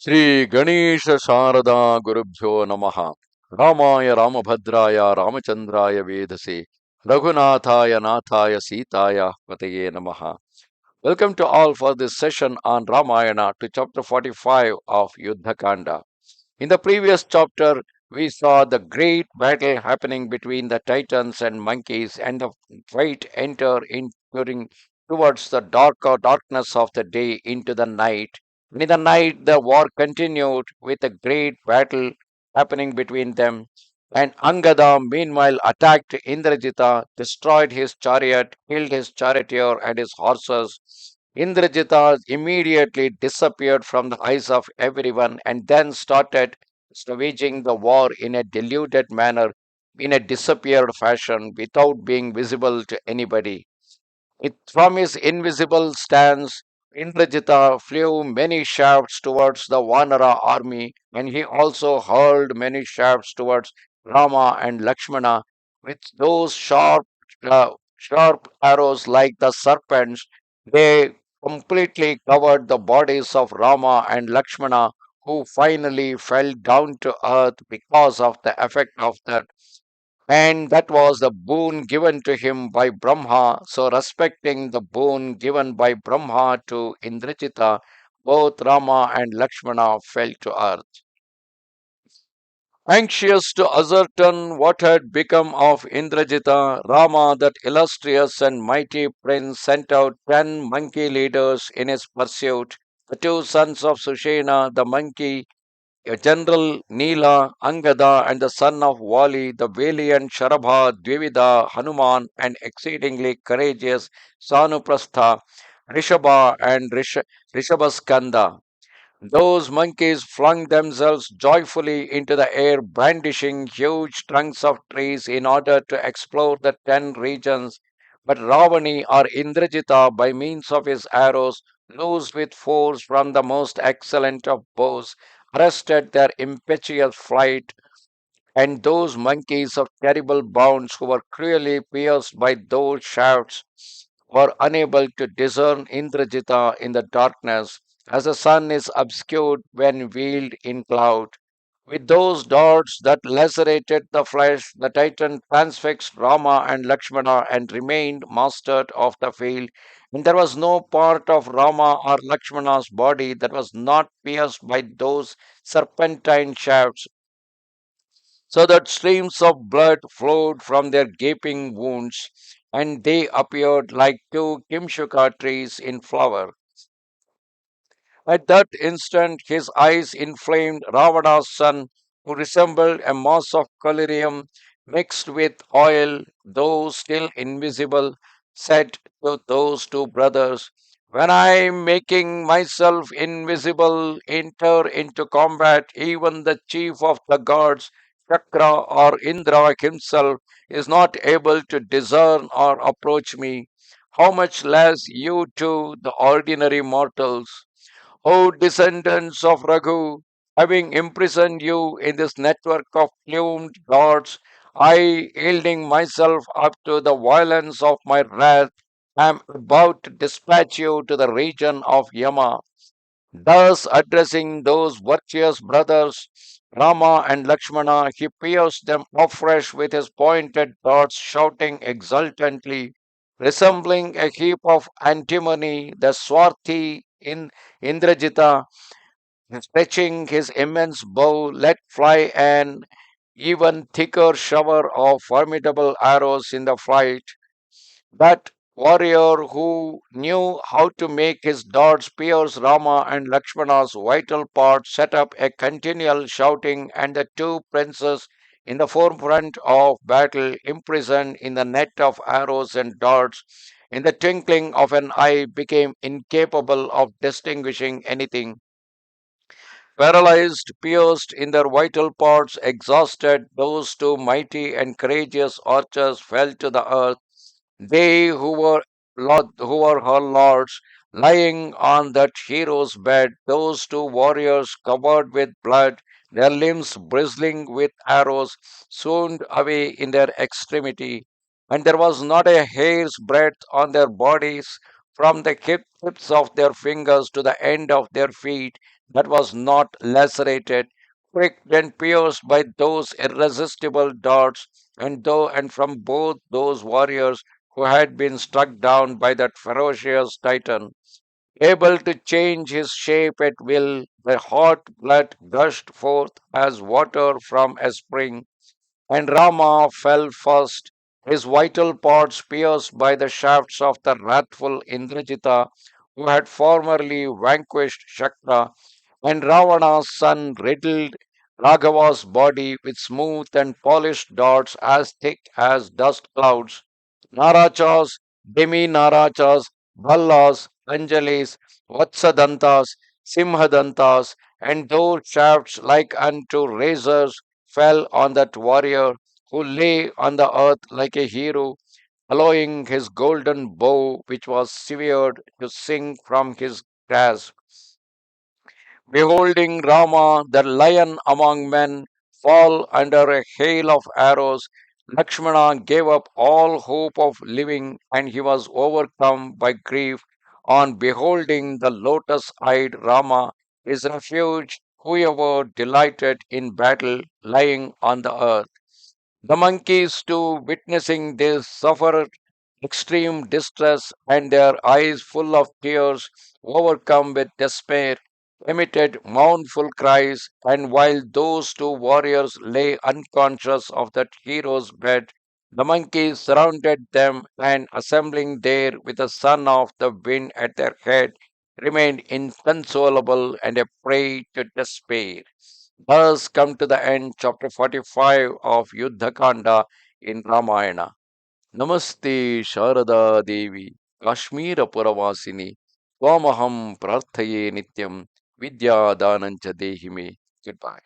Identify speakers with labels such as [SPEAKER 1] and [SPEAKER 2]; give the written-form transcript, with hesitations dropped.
[SPEAKER 1] Shri Ganesha Sharada Gurubhyo Namaha Ramaya Ramabhadraya Ramachandraya Vedase Raghunathaya Nathaya Sitaya Pataye Namaha. Welcome to all for this session on Ramayana to chapter 45 of Yuddha Kanda. In the previous chapter, we saw the great battle happening between the titans and monkeys, and the fight entering towards the darkness of the day into the night. And in the night, the war continued with a great battle happening between them. And Angada, meanwhile, attacked Indrajita, destroyed his chariot, killed his charioteer and his horses. Indrajita immediately disappeared from the eyes of everyone and then started waging the war in a deluded manner, in a disappeared fashion, without being visible to anybody. From his invisible stance, Indrajita flew many shafts towards the Vanara army, and he also hurled many shafts towards Rama and Lakshmana, with those sharp arrows like the serpents. They completely covered the bodies of Rama and Lakshmana, who finally fell down to earth because of the effect of that, and that was the boon given to him by Brahma. So, respecting the boon given by Brahma to Indrajita, both Rama and Lakshmana fell to earth. Anxious to ascertain what had become of Indrajita, Rama, that illustrious and mighty prince, sent out 10 monkey leaders in his pursuit. The two sons of Sushena, the monkey General Neela, Angada, and the son of Wali, the valiant Sharabha, Dvivida, Hanuman, and exceedingly courageous Sanuprastha, Rishabha, and Rishabhaskanda. Those monkeys flung themselves joyfully into the air, brandishing huge trunks of trees in order to explore the 10 regions. But Ravani or Indrajita, by means of his arrows, loosed with force from the most excellent of bows, arrested their impetuous flight, and those monkeys of terrible bounds who were cruelly pierced by those shafts were unable to discern Indrajita in the darkness, as the sun is obscured when veiled in cloud. With those darts that lacerated the flesh, the Titan transfixed Rama and Lakshmana and remained master of the field. And there was no part of Rama or Lakshmana's body that was not pierced by those serpentine shafts, so that streams of blood flowed from their gaping wounds, and they appeared like two kimshuka trees in flower. At that instant, his eyes inflamed Ravana's son, who resembled a mass of collyrium mixed with oil, though still invisible, said to those two brothers, "When I am making myself invisible, enter into combat, even the chief of the gods, Chakra or Indra himself, is not able to discern or approach me. How much less you two, the ordinary mortals? O descendants of Raghu, having imprisoned you in this network of plumed gods, I, yielding myself up to the violence of my wrath, am about to dispatch you to the region of Yama." Thus addressing those virtuous brothers, Rama and Lakshmana, he pierced them afresh with his pointed darts, shouting exultantly, resembling a heap of antimony, the Swarthi in Indrajita, stretching his immense bow, let fly an even thicker shower of formidable arrows in the flight. That warrior who knew how to make his darts pierce Rama and Lakshmana's vital parts set up a continual shouting, and the two princes in the forefront of battle, imprisoned in the net of arrows and darts, in the twinkling of an eye became incapable of distinguishing anything. Paralyzed, pierced in their vital parts, exhausted, those two mighty and courageous archers fell to the earth, they who were her lords, lying on that hero's bed, those two warriors covered with blood, their limbs bristling with arrows, swooned away in their extremity, and there was not a hair's breadth on their bodies, from the tips of their fingers to the end of their feet. that was not lacerated, pricked and pierced by those irresistible darts, and from both those warriors who had been struck down by that ferocious Titan. Able to change his shape at will, the hot blood gushed forth as water from a spring, and Rama fell first, his vital parts pierced by the shafts of the wrathful Indrajita, who had formerly vanquished Shakta, and Ravana's son riddled Raghava's body with smooth and polished darts as thick as dust clouds. Narachas, demi-narachas, bhallas, anjalis, vatsadantas, simhadantas, and those shafts like unto razors fell on that warrior who lay on the earth like a hero, allowing his golden bow, which was severed, to sink from his grasp. Beholding Rama, the lion among men, fall under a hail of arrows, Lakshmana gave up all hope of living, and he was overcome by grief on beholding the lotus eyed Rama, his refuge, whoever delighted in battle, lying on the earth. The monkeys, too, witnessing this, suffered extreme distress, and their eyes full of tears, overcome with despair, emitted mournful cries, and while those two warriors lay unconscious of that hero's bed, the monkeys surrounded them and, assembling there with the son of the wind at their head, remained inconsolable and a prey to despair. Thus come to the end chapter 45 of Yuddha Kanda in Ramayana. Namaste Sharada Devi Kashmira Puravasini Twamaham Prarthaye Nityam Vidya Danancha Dehime. Goodbye.